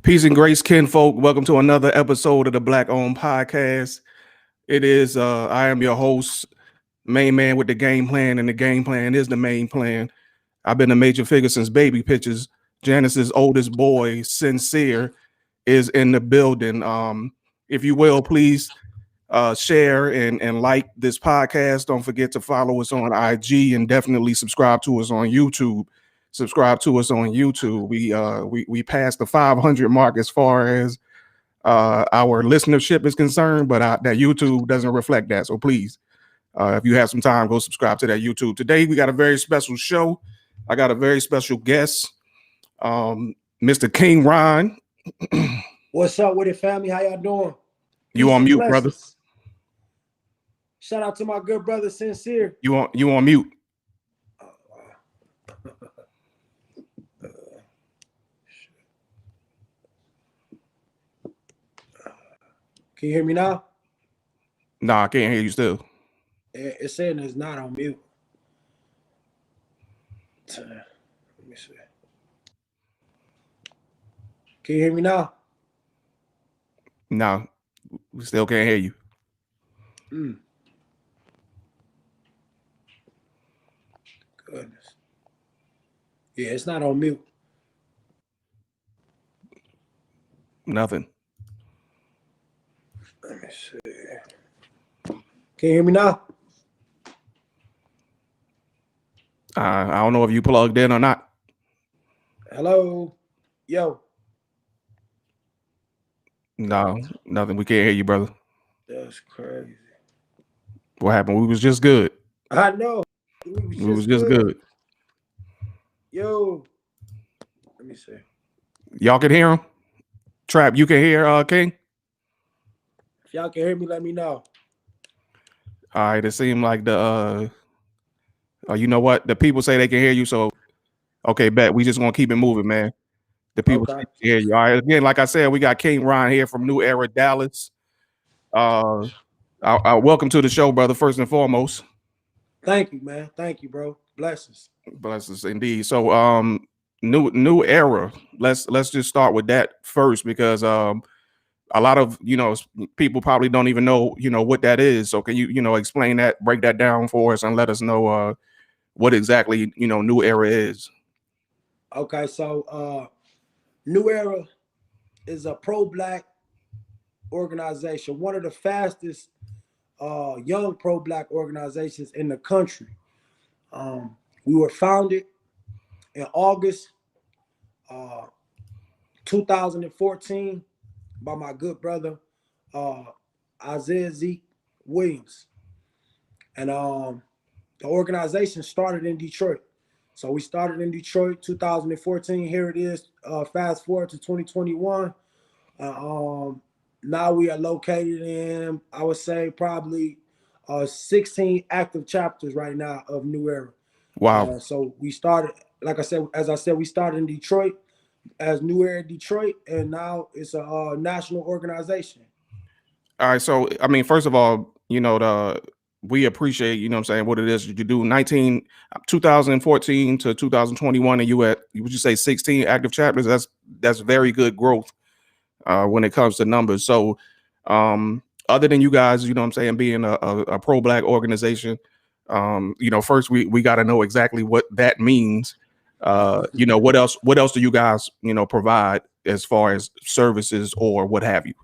Peace and grace, kinfolk. Welcome to another episode of the Black Owned Podcast. It is I am your host, main man with the game plan, and the game plan is the main plan. I've been a major figure since baby pictures. Janice's oldest boy, Sincere, is in the building. If you will, please share and like this podcast. Don't forget to follow us on IG and definitely subscribe to us on YouTube. Subscribe to us on YouTube. We passed the 500 mark as far as our listenership is concerned, but that YouTube doesn't reflect that. So please, if you have some time, go subscribe to that YouTube. Today we got a very special show. I got a very special guest, Mr. King Ron. What's up with it, family? How y'all doing? You on mute, brother? Shout out to my good brother Sincere. You on mute? Can you hear me now? Nah, I can't hear you still. It's saying it's not on mute. Let me see. Can you hear me now? No, we still can't hear you. Goodness. Yeah, it's not on mute. Nothing. Let me see. Can you hear me now? I don't know if you plugged in or not. Hello? Yo. No, nothing. We can't hear you, brother. That's crazy. What happened? We was just good. I know. We was just good. Yo. Let me see. Y'all can hear him? Trap, you can hear King? If y'all can hear me, let me know. All right, it seemed like you know what? The people say they can hear you, so okay, bet. We just gonna keep it moving, man. The people say they can hear you. All right, again, like I said, we got King Ron here from New Era, Dallas. Welcome to the show, brother, first and foremost. Thank you, man. Thank you, bro. Blessings. Blessings indeed. So New Era. Let's just start with that first because a lot of people probably don't even know what that is. So can you explain that, break that down for us, and let us know what exactly New Era is? Okay, so New Era is a pro-Black organization, one of the fastest young pro-Black organizations in the country. We were founded in August 2014 by my good brother Isaiah Zeke Williams, and the organization started in Detroit. So we started in Detroit 2014. Here it is. Fast forward to 2021. Now we are located in, I would say, probably 16 active chapters right now of New Era. Wow. So we started, like I said, we started in Detroit as New Era Detroit, and now it's a national organization. All right. So, I mean, first of all, we appreciate, what I'm saying, what it is you do. 2014 to 2021, and would you say 16 active chapters? That's very good growth when it comes to numbers. So other than you guys, what I'm saying, being a pro-Black organization, first we got to know exactly what that means. What else do you guys, provide as far as services or what have you?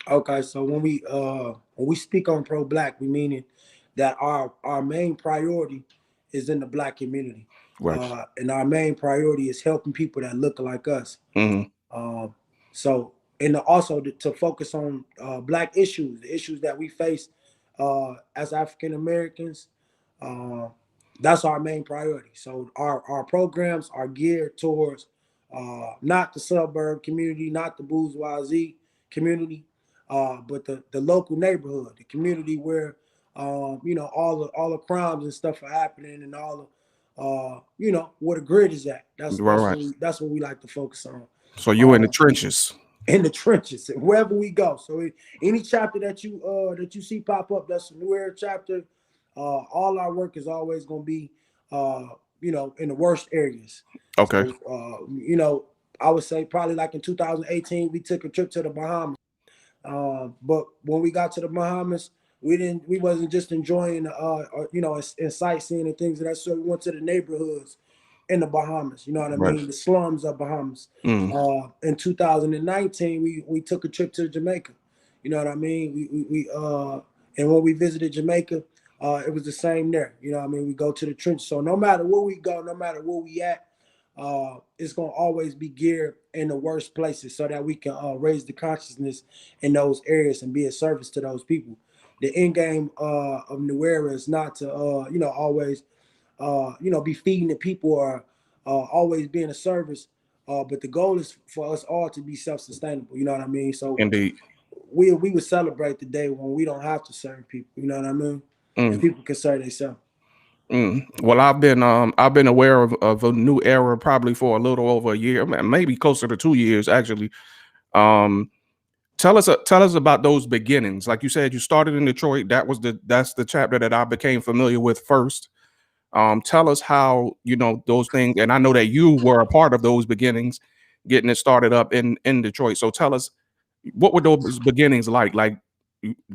Okay, so when we speak on pro-Black, we meaning that our main priority is in the Black community, right. And our main priority is helping people that look like us. Mm-hmm. So, and also to focus on Black issues, the issues that we face as African Americans. That's our main priority. So our programs are geared towards not the suburb community, not the bourgeoisie community, but the local neighborhood, the community where all the crimes and stuff are happening, and all the where the grid is at. That's what we like to focus on. So you're in the trenches. In the trenches, wherever we go. So any chapter that you see pop up, that's a New Era chapter. All our work is always going to be, in the worst areas. Okay. So, I would say probably like in 2018, we took a trip to the Bahamas. But when we got to the Bahamas, we wasn't just enjoying, and sightseeing and things of that sort. We went to the neighborhoods in the Bahamas. You know what I Right. mean? The slums of Bahamas. In 2019, we took a trip to Jamaica. You know what I mean? And when we visited Jamaica, it was the same there. You know what I mean? We go to the trench. So no matter where we go, no matter where we at, it's gonna always be geared in the worst places so that we can raise the consciousness in those areas and be a service to those people. The end game of New Era is not to always be feeding the people or always being a service. But the goal is for us all to be self-sustainable. You know what I mean? So Indeed. we would celebrate the day when we don't have to serve people. You know what I mean? And people can serve themselves. Well, I've been aware of a New Era probably for a little over a year, maybe closer to 2 years actually. Tell us about those beginnings. Like you said, you started in Detroit. That's the chapter that I became familiar with first. Tell us how those things, and I know that you were a part of those beginnings, getting it started up in Detroit. So tell us, what were those beginnings like? Like,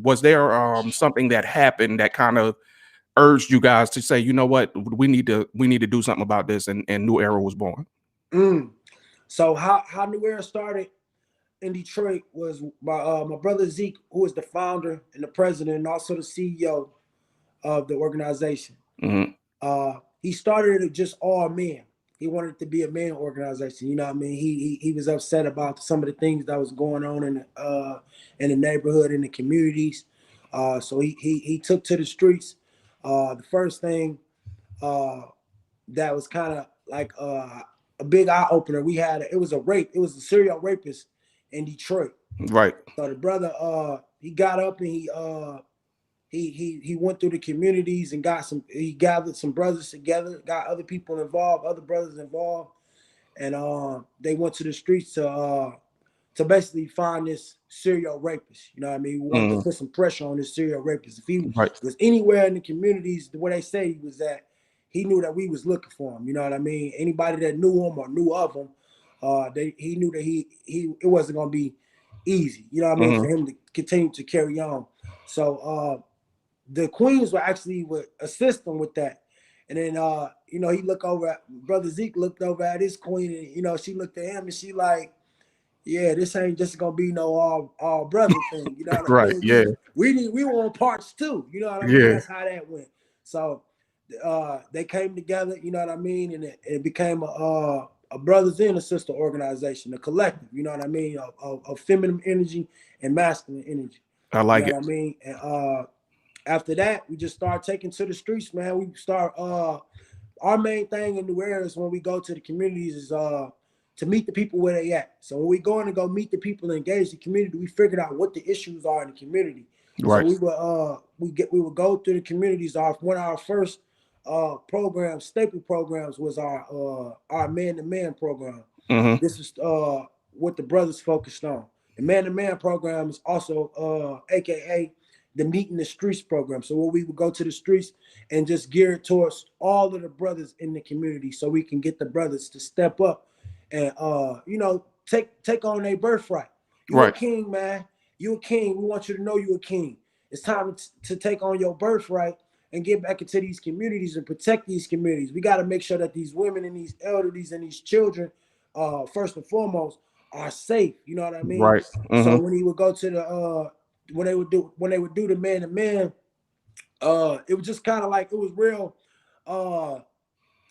was there something that happened that kind of urged you guys to say, you know what, we need to do something about this, and New Era was born? So how New Era started in Detroit was my brother Zeke, who is the founder and the president and also the CEO of the organization. He started it just all men. He wanted it to be a man organization. You know what I mean? He was upset about some of the things that was going on in the neighborhood, in the communities. So he took to the streets. The first thing that was kind of like a big eye opener. It was a rape. It was a serial rapist in Detroit. Right. So the brother he got up and he went through the communities and he gathered some brothers together, got other people involved, other brothers involved, and they went to the streets to basically find this serial rapist. You know what I mean? We wanted to put some pressure on this serial rapist. If he was anywhere in the communities where they say he was at, he knew that we was looking for him. You know what I mean? Anybody that knew him or knew of him, he knew that it wasn't gonna be easy. You know what I mean? For him to continue to carry on. So the Queens would assist him with that. And then he looked over at brother Zeke, looked over at his queen, and she looked at him and she like, yeah, this ain't just gonna be no all brother thing. You know what I Right. mean? Yeah. We want parts too. You know what I mean? That's how that went. So they came together, you know what I mean, and it became a brothers and a sister organization, a collective, you know what I mean, of feminine energy and masculine energy. I like what I mean? And after that, we just start taking to the streets, man. We start our main thing in New Era is when we go to the communities is to meet the people where they at. So when we go in and go meet the people and engage the community, we figured out what the issues are in the community. Right. So we would go through the communities. One of our first programs, staple programs, was our man-to-man program. This is what the brothers focused on. The man-to-man program is also AKA the Meet in the Streets program. So where we would go to the streets and just gear it towards all of the brothers in the community, so we can get the brothers to step up and take on their birthright. You're a king, man. You're a king. We want you to know you're a king. It's time to take on your birthright and get back into these communities and protect these communities. We got to make sure that these women and these elderlies and these children, first and foremost, are safe. You know what I mean? Right. So when he would go to the when they would do the man to man, it was just kind of like, it was real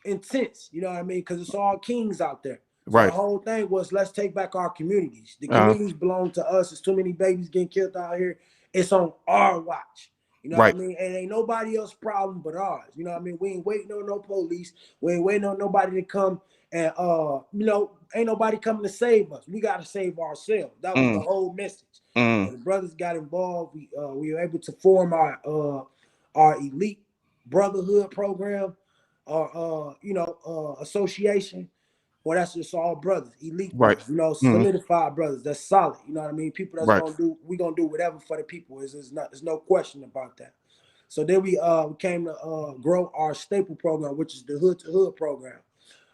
intense. You know what I mean? Because it's all kings out there. So the whole thing was, let's take back our communities. The communities belong to us. There's too many babies getting killed out here. It's on our watch. You know what I mean? And ain't nobody else's problem but ours. You know what I mean? We ain't waiting on no police. We ain't waiting on nobody to come and ain't nobody coming to save us. We got to save ourselves. That was the whole message. The brothers got involved. We were able to form our elite brotherhood program, or association. Well, that's just all brothers, elite brothers, solidified brothers. That's solid. You know what I mean? People that's we gonna do whatever for the people. There's no question about that. So then we came to grow our staple program, which is the Hood to Hood program.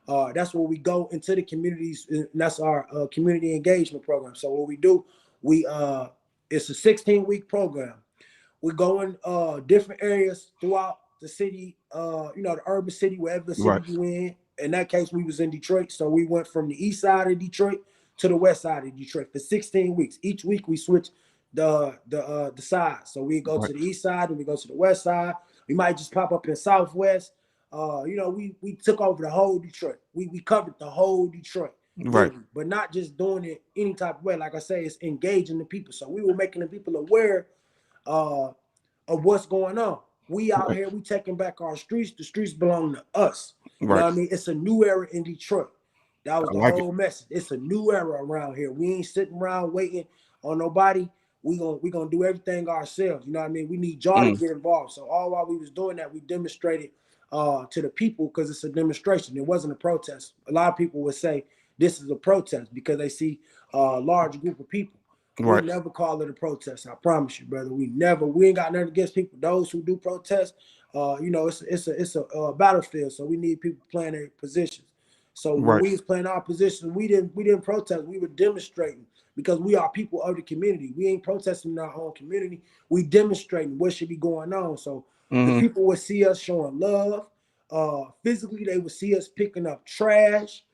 That's where we go into the communities, and that's our community engagement program. So what we do, we it's a 16-week program. We go in different areas throughout the city, the urban city, wherever city Right. you in. In that case, we was in Detroit, so we went from the east side of Detroit to the west side of Detroit for 16 weeks. Each week we switch the side. So we go Right. to the east side and we go to the west side. We might just pop up in Southwest. We took over the whole Detroit. We covered the whole Detroit, Right. literally, but not just doing it any type of way. Like I say, it's engaging the people. So we were making the people aware of what's going on. We out Right. here, we taking back our streets. The streets belong to us. You know Right. what I mean? It's a new era in Detroit. That was I the like it. whole message. It's a new era around here. We ain't sitting around waiting on nobody. We gonna do everything ourselves. You know what I mean? We need y'all to get involved. So all while we was doing that, we demonstrated to the people, because it's a demonstration. It wasn't a protest. A lot of people would say this is a protest because they see a large group of people. We Right. never call it a protest. I promise you, brother. We ain't got nothing against people. Those who do protest, it's a battlefield. So we need people playing their positions. So when Right. we was playing our positions, we didn't protest. We were demonstrating, because we are people of the community. We ain't protesting in our own community. We demonstrating what should be going on. So the Mm-hmm. people would see us showing love. Physically, they would see us picking up trash.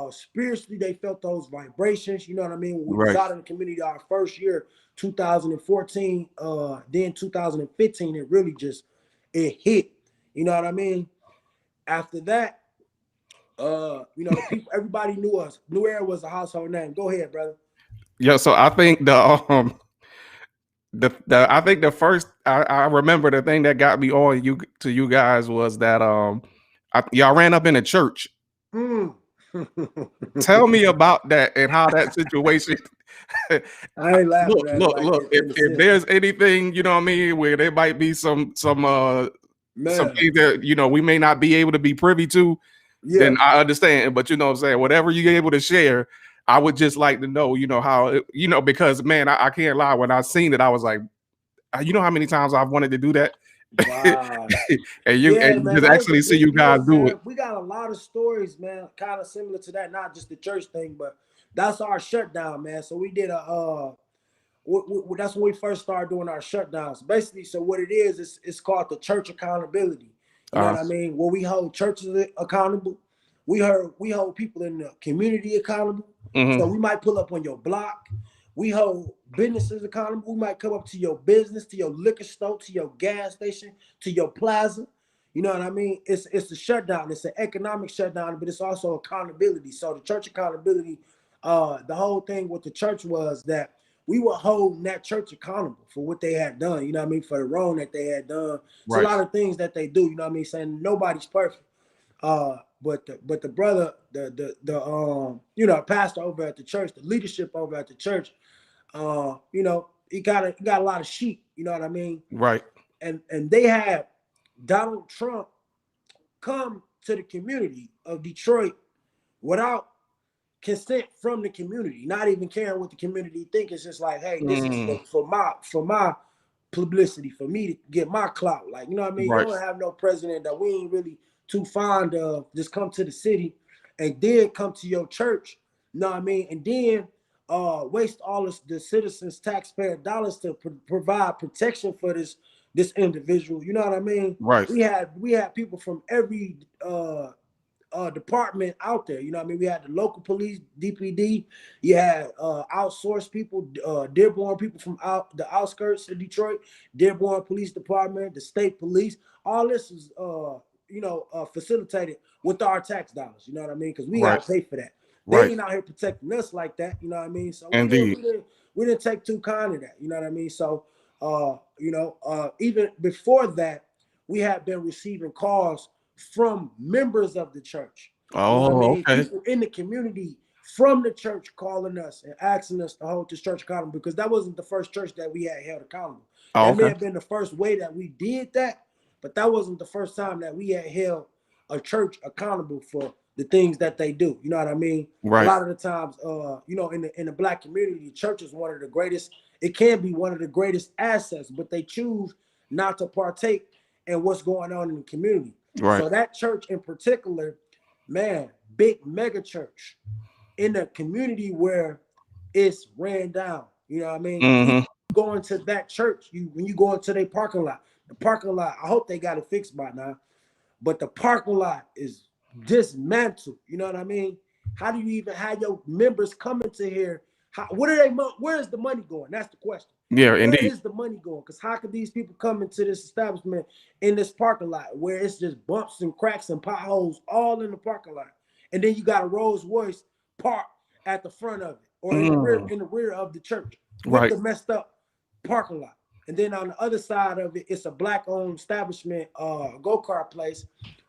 Spiritually, they felt those vibrations. You know what I mean? When we was Right. out in the community our first year, 2014, then 2015, it hit. You know what I mean? After that, the people, everybody knew us. New Era was a household name. Go ahead, brother. Yeah. So I think I think the first I remember the thing that got me on you guys was that y'all ran up in a church. Mm. Tell me about that and how that situation. I ain't laughing at it like Look. it in a If sense. there's anything, you know what I mean, where there might be some Man, things that we may not be able to be privy to, yeah. then I understand. But you know what I'm saying, whatever you're able to share, I would just like to know, how because man, I can't lie. When I seen it, I was like, you know how many times I've wanted to do that, Wow. and Yeah, you man, just that was a actually see big you guys deal, do it. man. We got a lot of stories, man, kind of similar to that. Not just the church thing, but that's our shutdown, man. So we did that's when we first started doing our shutdowns. Basically, so what it is, it's called the church accountability. You know Uh, what I mean? Where we hold churches accountable. We hold people in the community accountable. So mhm. we might pull up on your block. We hold businesses accountable. We might come up to your business, to your liquor store, to your gas station, to your plaza. You know what I mean? It's a shutdown. It's an economic shutdown, but it's also accountability. So the church accountability, the whole thing with the church was that we were holding that church accountable for what they had done. You know what I mean? For the wrong that they had done. It's a Right. lot of things that they do. You know what I mean? Saying nobody's perfect. But the brother, pastor over at the church, the leadership over at the church, he got a lot of sheep. You know what I mean? Right. And they had Donald Trump come to the community of Detroit without consent from the community, not even caring what the community think. It's just like, hey, this is Mm, for my publicity, for me to get my clout. Like, you know what I mean? You right. don't have no president that we ain't really too fond of just come to the city and then come to your church, you know what I mean? And then waste all of the citizens' taxpayer dollars to provide protection for this individual. You know what I mean? Right. We had people from every department out there. You know what I mean? We had the local police, DPD. You had outsourced people, Dearborn people from the outskirts of Detroit, Dearborn Police Department, the state police. All this is, facilitated with our tax dollars. You know what I mean? Because we Right. got to pay for that. They Right. ain't out here protecting us like that. You know what I mean? So Indeed. we didn't take too kind of that. You know what I mean? So, even before that, we had been receiving calls from members of the church. You know what I Oh, mean? okay. People in the community from the church calling us and asking us to hold this church accountable, because that wasn't the first church that we had held accountable. Oh, That may okay. have been the first way that we did that, but that wasn't the first time that we had held a church accountable for the things that they do. You know what I mean? A Right. lot of the times, in the black community, the church is one of the greatest. It can be one of the greatest assets, but they choose not to partake in what's going on in the community. Right. So that church in particular, man, big mega church in a community where it's ran down. You know what I mean? You Mm-hmm. go into that church, when you go into their parking lot, the parking lot, I hope they got it fixed by now, but the parking lot is dismantled. You know what I mean? How do you even have your members coming to here? What are they? Where is the money going? That's the question. Yeah, Where indeed. is the money going? Because how could these people come into this establishment in this parking lot where it's just bumps and cracks and potholes all in the parking lot, and then you got a Rolls Royce parked at the front of it or in the rear of the church with Right. the messed up parking lot. And then on the other side of it, it's a black-owned establishment, go-kart place,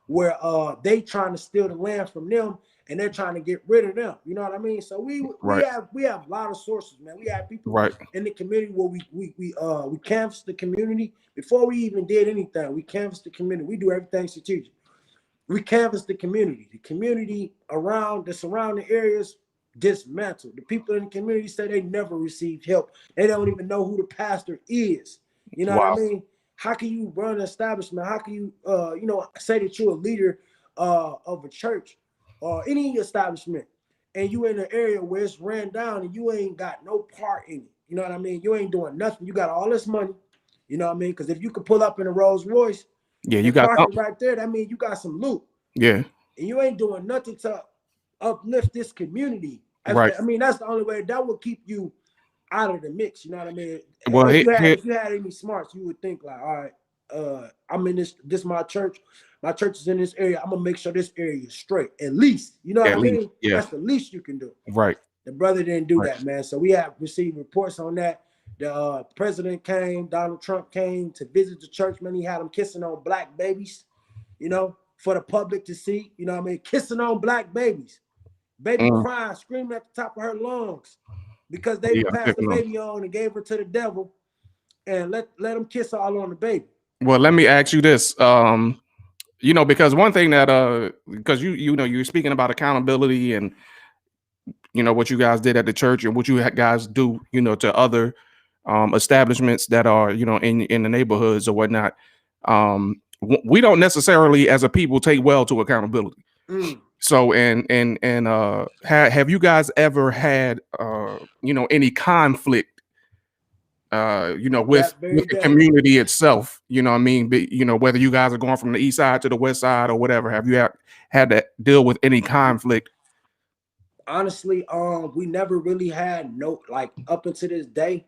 where they trying to steal the land from them and they're trying to get rid of them. You know what I mean? So we Right. have a lot of sources, man. We have people Right. in the community where we canvass the community before we even did anything. We canvass the community. We do everything strategic. We canvass the community around the surrounding areas dismantled. The people in the community say they never received help. They don't even know who the pastor is. You know what I Wow. mean? How can you run an establishment? How can you say that you're a leader of a church or any establishment, and you in an area where it's ran down and you ain't got no part in it? You know what I mean? You ain't doing nothing. You got all this money. You know what I mean? Because if you could pull up in a Rolls Royce Yeah, you and got park it something. right there, that means you got some loot. Yeah. And you ain't doing nothing to uplift this community. Right. I mean, that's the only way that will keep you out of the mix. You know what I mean? Well, If you had any smarts, you would think like, all right, I'm in this is my church. My church is in this area. I'm gonna make sure this area is straight. At least, you know what at I least. mean? Yeah. That's the least you can do. Right. The brother didn't do Right. that, man. So we have received reports on that. The president came, Donald Trump came to visit the church, man. He had them kissing on black babies, you know, for the public to see, you know what I mean? Kissing on black babies. Baby crying, screaming at the top of her lungs because they Yeah. passed the baby on and gave her to the devil and let them kiss all on the baby. Well, let me ask you this. Because one thing that because you're speaking about accountability and what you guys did at the church and what you guys do, to other establishments that are, in the neighborhoods or whatnot. We don't necessarily as a people take well to accountability. So have you guys ever had any conflict with the community itself, you know what I mean? But, whether you guys are going from the east side to the west side or whatever, have you had to deal with any conflict? Honestly, we never really had up until this day,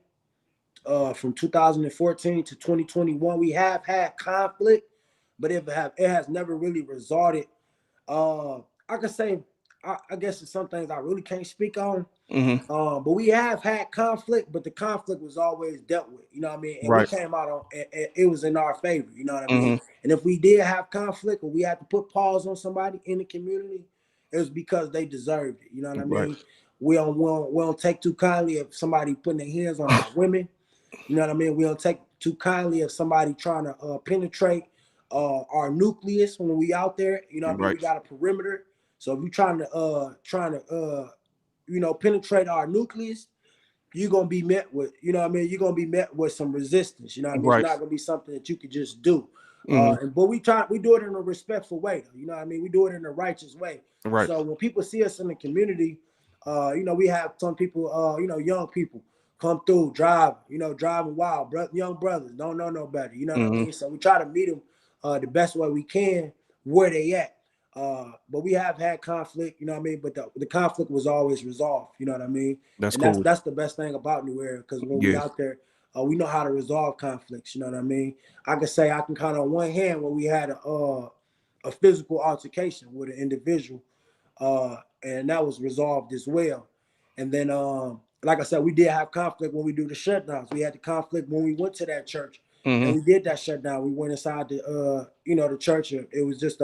from 2014 to 2021, we have had conflict, but it has never really resulted. I could say, I guess it's some things I really can't speak on. But we have had conflict, but the conflict was always dealt with, you know what I mean? And Right. we came out on it was in our favor, you know what I mean? And if we did have conflict or we had to put pause on somebody in the community, it was because they deserved it, you know what I mean? Right. We don't take too kindly if somebody putting their hands on our women, you know what I mean? We don't take too kindly if somebody trying to penetrate our nucleus when we out there, you know what I mean? Right. We got a perimeter. So if you're trying to penetrate our nucleus, you're gonna be met with, you know what I mean? You're gonna be met with some resistance, you know what I mean? Right. It's not gonna be something that you could just do. But we do it in a respectful way, though, you know what I mean? We do it in a righteous way. Right. So when people see us in the community, we have some people, young people come through, driving wild, young brothers, don't know no better, you know what I mean? So we try to meet them the best way we can where they at. But we have had conflict, you know what I mean? But the conflict was always resolved, you know what I mean? That's And cool. that's the best thing about New Era, because when we out there, we know how to resolve conflicts, you know what I mean? I can say I can count on one hand when we had a physical altercation with an individual, and that was resolved as well. And then, like I said, we did have conflict when we do the shutdowns. We had the conflict when we went to that church and we did that shutdown. We went inside the church. It was just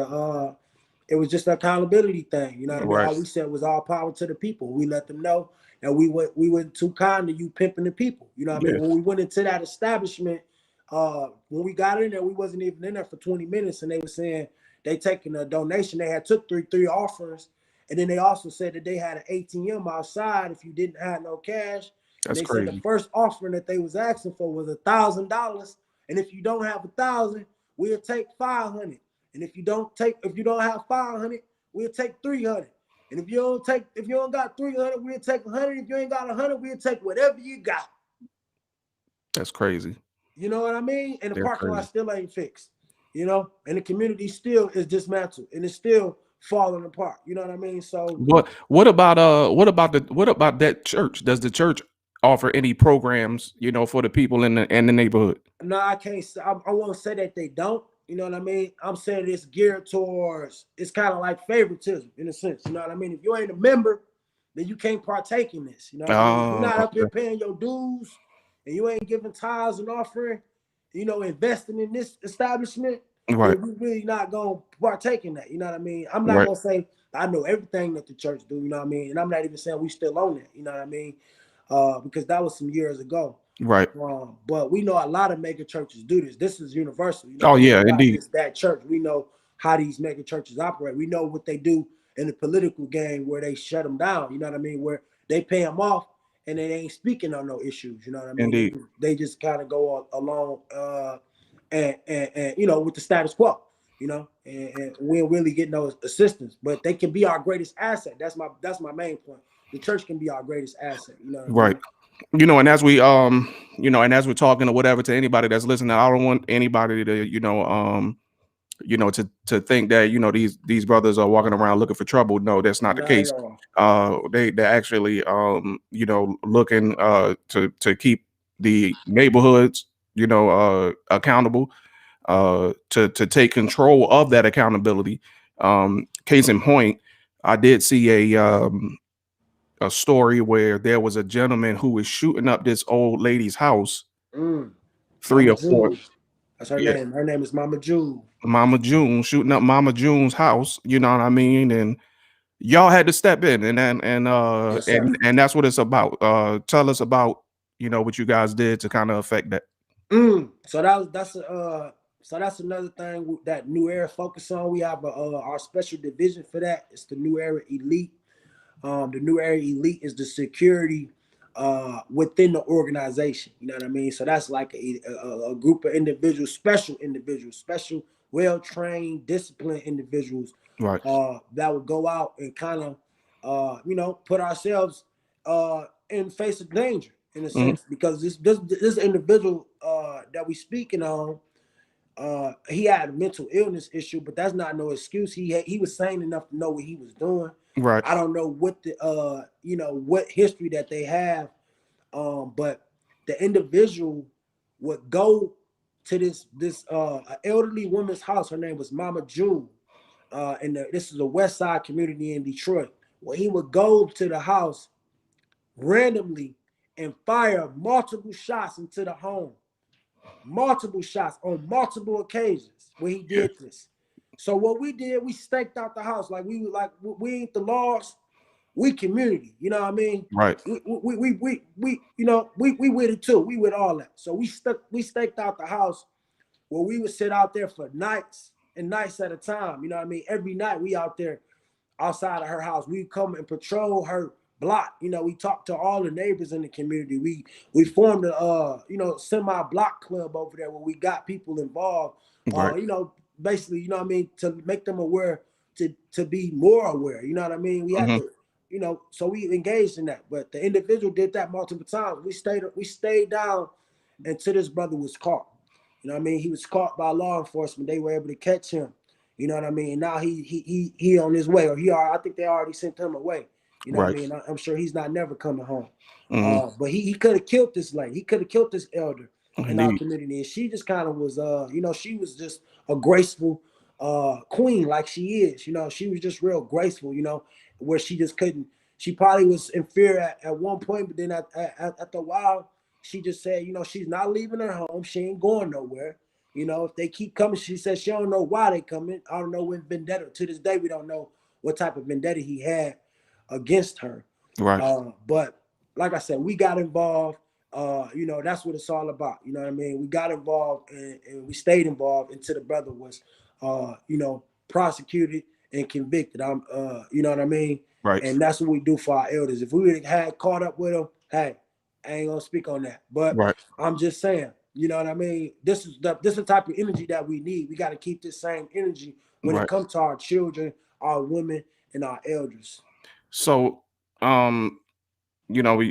an accountability thing, you know what I mean? Right. All we said was all power to the people. We let them know, and we weren't too kind to you pimping the people, you know what I mean? When we went into that establishment, when we got in there, we wasn't even in there for 20 minutes, and they were saying they taking a donation. They had took three offerings, and then they also said that they had an ATM outside if you didn't have no cash. And That's they crazy. said the first offering that they was asking for was $1,000, and if you don't have 1,000, we'll take 500. And if you don't have 500, we'll take 300. And if you don't got 300, we'll take 100. If you ain't got 100, we'll take whatever you got. That's crazy. You know what I mean? And the That's parking lot crazy. still ain't fixed. You know, and the community still is dismantled and it's still falling apart. You know what I mean? So What about that church? Does the church offer any programs, you know, for the people in the neighborhood? no, I can't. I won't say that they don't. You know what I mean? I'm saying it's geared towards. It's kind of like favoritism in a sense. You know what I mean? If you ain't a member, then you can't partake in this. You know what I mean? If you're not up here Okay. paying your dues, and you ain't giving tithes and offering, you know, investing in this establishment, Right. then we really not gonna partake in that. You know what I mean? I'm not Right. gonna say I know everything that the church do. You know what I mean? And I'm not even saying we still on it. You know what I mean? Because that was some years ago. Right. But we know a lot of mega churches do this. This is universal. You know, Oh we yeah, know not indeed. just that church. We know how these mega churches operate. We know what they do in the political game where they shut them down. You know what I mean? Where they pay them off and they ain't speaking on no issues. You know what I mean? Indeed. They just kind of go along and you know with the status quo. You know, and we don't really get no assistance, but they can be our greatest asset. That's my main point. The church can be our greatest asset. You know what I Right. mean? You know, and as we and as we're talking or whatever to anybody that's listening, I don't want anybody to, to think that, these brothers are walking around looking for trouble. No, that's not the Not at case. all. They're actually looking to keep the neighborhoods, accountable, to take control of that accountability. Case in point, I did see a story where there was a gentleman who was shooting up this old lady's house, three Mama or four. June. That's her Yeah, name. Her name is Mama June. Mama June, shooting up Mama June's house. You know what I mean? And y'all had to step in, Yes, sir. and that's what it's about. Tell us about what you guys did to kind of affect that. So that's another thing that New Era focus on. We have our special division for that. It's the New Era Elite. The New Era Elite is the security within the organization. You know what I mean? So that's like a group of individuals, special, well-trained, disciplined individuals Right. that would go out and kind of, put ourselves in face of danger in a Hmm. sense because this individual that we speaking on, he had a mental illness issue, but that's not no excuse. He was sane enough to know what he was doing. Right. I don't know what the what history that they have, but the individual would go to this elderly woman's house. Her name was Mama June, and this is a West Side community in Detroit. Where he would go to the house randomly and fire multiple shots into the home, multiple shots on multiple occasions where he Yeah. did this. So what we did, we staked out the house we ain't the laws, we community. You know what I mean? Right. We with it too. We with all that. So we staked out the house where we would sit out there for nights and nights at a time. You know what I mean? Every night we out there outside of her house. We come and patrol her block. You know, we talked to all the neighbors in the community. We formed a semi-block club over there where we got people involved. Right. Basically, you know what I mean, to make them aware, to be more aware. You know what I mean? We had Hmm. to, so we engaged in that. But the individual did that multiple times. We stayed down until this brother was caught. You know what I mean? He was caught by law enforcement. They were able to catch him. You know what I mean? Now he on his way, or I think they already sent him away. You know what I Right. mean? I'm sure he's not never coming home. Hmm. But he could have killed this lady. He could have killed this elder in our Indeed. community. And she just kind of was she was just a graceful queen like she is. You know, she was just real graceful, where she just couldn't. She probably was in fear at one point, but then after a while, she just said, she's not leaving her home. She ain't going nowhere. If they keep coming, she says she don't know why they coming. I don't know when vendetta. To this day, we don't know what type of vendetta he had against her. Right. But like I said, we got involved. That's what it's all about. You know what I mean? We got involved and we stayed involved until the brother was, prosecuted and convicted. You know what I mean? Right. And that's what we do for our elders. If we would have had caught up with them, hey, I ain't gonna speak on that. But Right. I'm just saying, you know what I mean? This is the type of energy that we need. We got to keep this same energy when it Right. comes to our children, our women, and our elders. So, you know,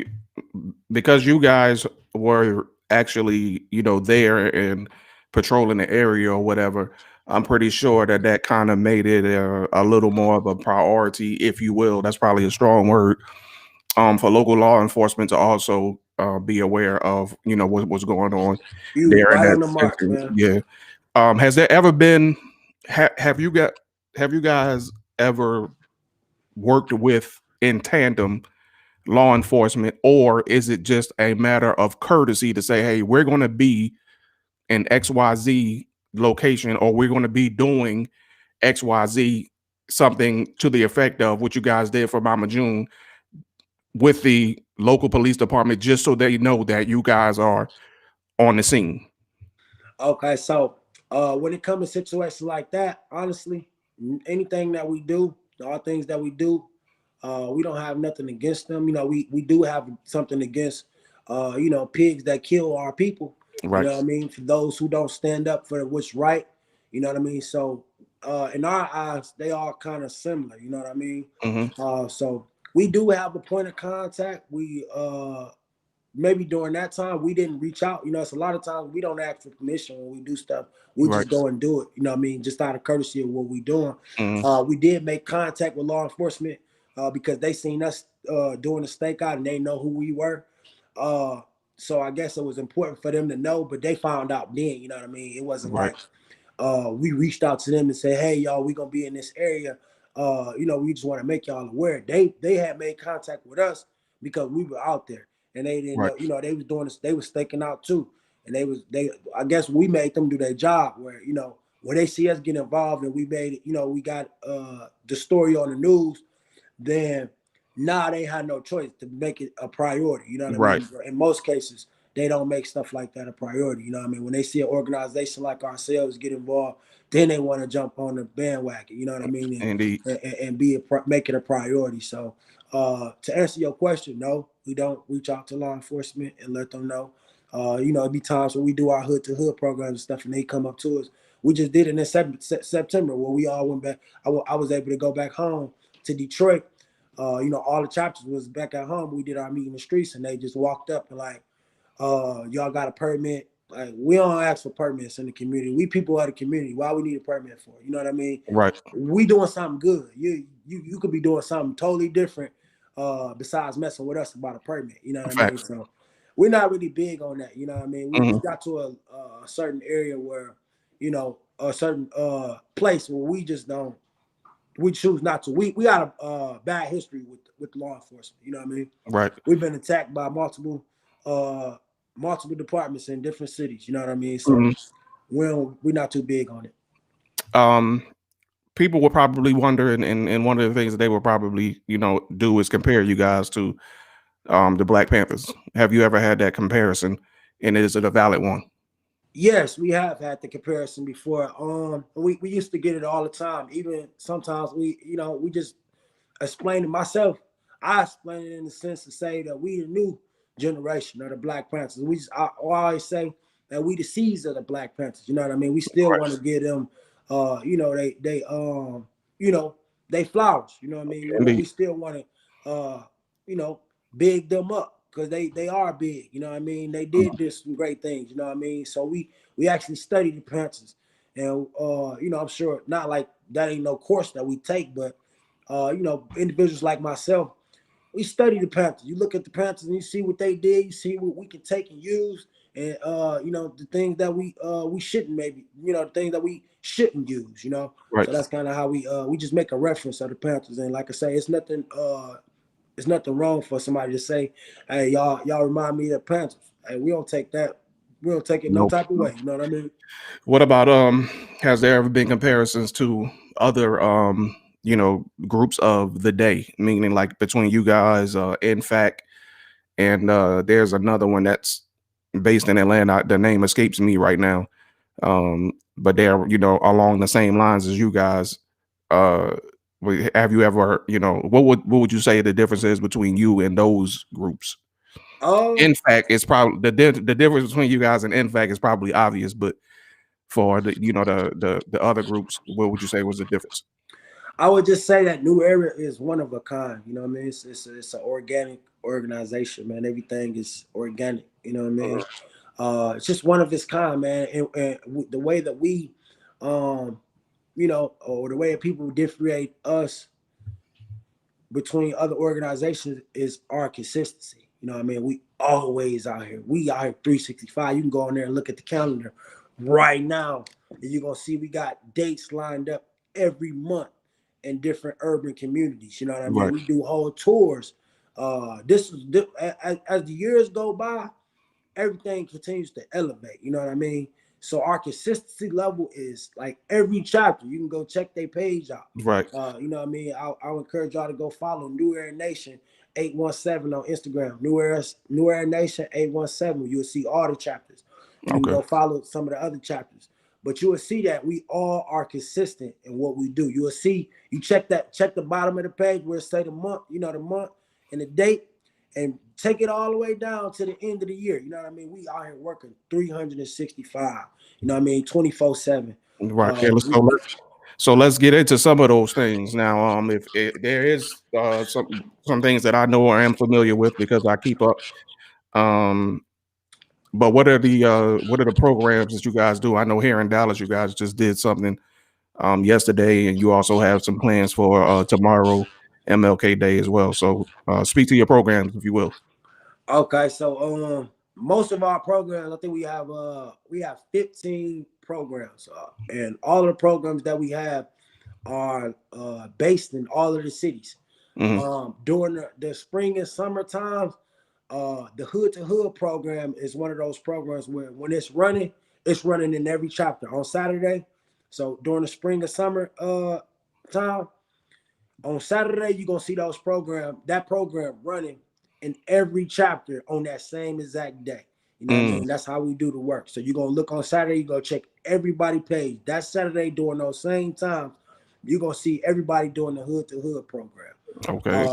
because you guys were actually, there and patrolling the area or whatever, I'm pretty sure that that kind of made it a little more of a priority, if you will. That's probably a strong word. For local law enforcement to also be aware of, what's going on You there in right that on the mark, section. man. Yeah. Has there ever been? Have you guys ever worked with in tandem law enforcement, or is it just a matter of courtesy to say, hey, we're going to be in XYZ location, or we're going to be doing XYZ, something to the effect of what you guys did for Mama June with the local police department, just so they know that you guys are on the scene? Okay, so when it comes to situations like that, honestly, anything that we do, all things that we do, we don't have nothing against them. We do have something against, pigs that kill our people. You Right. know what I mean? For those who don't stand up for what's right, you know what I mean? So in our eyes, they are kind of similar. You know what I mean? Hmm. So we do have a point of contact. We maybe during that time we didn't reach out. It's a lot of times we don't ask for permission when we do stuff. We Right. just go and do it. You know what I mean? Just out of courtesy of what we doing. Hmm. We did make contact with law enforcement because they seen us doing the stakeout and they know who we were. So I guess it was important for them to know, but they found out then. You know what I mean? It wasn't Right. like we reached out to them and said, "Hey, y'all, we gonna be in this area. We just want to make y'all aware." They had made contact with us because we were out there, and they didn't Right. know. They was doing this. They was staking out too, and they. I guess we made them do their job. Where when they see us get involved and we made it, we got the story on the news, then now they had no choice to make it a priority. You know what I Right. mean? In most cases, they don't make stuff like that a priority. You know what I mean? When they see an organization like ourselves get involved, then they want to jump on the bandwagon. You know what I mean? Indeed. And make it a priority. So to answer your question, no, we don't reach out to law enforcement and let them know. It'd be times when we do our hood to hood programs and stuff, and they come up to us. We just did it in September where we all went back. I was able to go back home to Detroit. All the chapters was back at home. We did our meet in the streets, and they just walked up and like, y'all got a permit? Like, we don't ask for permits in the community. We people of the community. Why we need a permit for? You know what I mean? Right. We doing something good. You could be doing something totally different, besides messing with us about a permit. You know what I mean? Facts. So we're not really big on that. You know what I mean? We Hmm. got to a certain area where, a certain place where we just don't. We choose not to. We got a bad history with law enforcement. You know what I mean? Right. We've been attacked by multiple departments in different cities. You know what I mean? So Hmm. we're not too big on it. Um, People will probably wonder, and one of the things that they will probably, do is compare you guys to the Black Panthers. Have you ever had that comparison, and is it a valid one? Yes, we have had the comparison before. We used to get it all the time. Even sometimes we just explain it myself. I explain it in the sense to say that we the new generation of the Black Panthers. I always say that we the seeds of the Black Panthers. You know what I mean? We still Right. want to give them, you know, they flowers. You know what I mean? We Indeed. still want to, you know, big them up because they are big. You know what I mean? They did do some great things. You know what I mean? So we actually studied the Panthers, and I'm sure not like that ain't no course that we take, but individuals like myself, we study the Panthers. You look at the Panthers and you see what they did. You see what we can take and use, and the things that we shouldn't maybe, the things that we shouldn't use. Right. So that's kind of how we just make a reference of the Panthers. And like I say, it's nothing wrong for somebody to say, "Hey, y'all remind me of the Panthers." Hey, we don't take that. We don't take it no Nope. type of way. You know what I mean? What about has there ever been comparisons to other groups of the day, meaning like between you guys, in fact, and there's another one that's based in Atlanta. The name escapes me right now. But they're, along the same lines as you guys. Uh have you ever, what would you say the difference is between you and those groups? Um, In fact, it's probably the difference between you guys and in fact is probably obvious, but for the other groups, what would you say was the difference? I would just say that New Era is one of a kind. You know what I mean? It's an organic organization, man. Everything is organic. You know what I mean? It's just one of its kind, man. And the way that we, um, or the way that people differentiate us between other organizations is our consistency. You know what I mean? We always out here. We out here 365. You can go on there and look at the calendar right now, and you're gonna see we got dates lined up every month in different urban communities. You know what I mean? Right. We do whole tours. As the years go by, everything continues to elevate. You know what I mean? So our consistency level is like every chapter. You can go check their page out. Right. You know what I mean? I'll encourage y'all to go follow New Era Nation 817 on Instagram. New Era Nation 817. You'll see all the chapters. You can Okay. go follow some of the other chapters. But you will see that we all are consistent in what we do. You will see, you check the bottom of the page where it say the month, the month and the date, and take it all the way down to the end of the year. You know what I mean? We out here working 365. You know what I mean? 24/7. Right. Yeah, so let's get into some of those things now. If there is some things that I know or am familiar with because I keep up. Um, but what are the programs that you guys do? I know here in Dallas, you guys just did something yesterday, and you also have some plans for tomorrow, MLK Day as well. So speak to your programs, if you will. Okay, so most of our programs, I think we have 15 programs, and all of the programs that we have are based in all of the cities. Mm-hmm. During the spring and summer times, the Hood to Hood program is one of those programs where when it's running in every chapter on Saturday. So during the spring and summer time, on Saturday, you're gonna see that program running in every chapter on that same exact day. You know what I mean? That's how we do the work. So you're gonna look on Saturday, you go check everybody page. That Saturday during those same times, you're gonna see everybody doing the Hood to Hood program. Okay.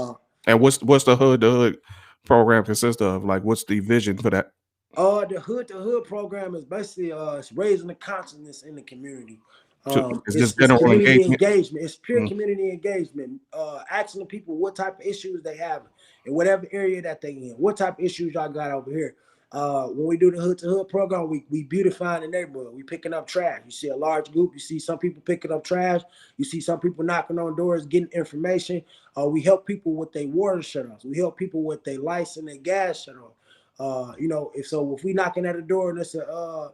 And what's the Hood to Hood program consist of? Like, what's the vision for that? The Hood to Hood program is basically it's raising the consciousness in the community. It's just It's general community engagement. engagement. It's pure community engagement. Asking the people what type of issues they have in whatever area that they in. What type of issues y'all got over here? When we do the Hood to Hood program, we beautify the neighborhood. We picking up trash. You see a large group. You see some people picking up trash. You see some people knocking on doors, getting information. We help people with their water shut-offs. We help people with their lights and their gas shut-off. If we knocking at a door and it's a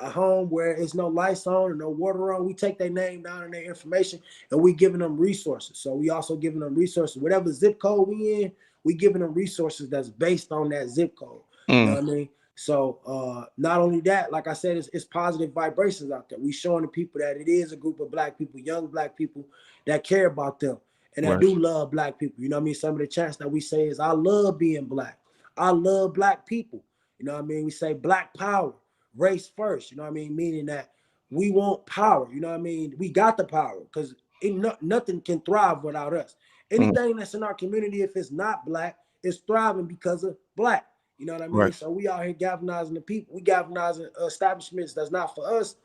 home where it's no lights on and no water on, we take their name down and their information, and we giving them resources. So we also giving them resources. Whatever zip code we in, we giving them resources that's based on that zip code. You know what I mean? So not only that, like I said, it's positive vibrations out there. We showing the people that it is a group of black people, young black people that care about them and that do love black people. You know what I mean? Some of the chants that we say is, I love being black. I love black people. You know what I mean? We say black power, race first. You know what I mean? Meaning that we want power. You know what I mean? We got the power because nothing can thrive without us. Anything that's in our community, if it's not black, is thriving because of black. You know what I mean? Right. So we out here galvanizing the people. We galvanizing establishments that's not for us.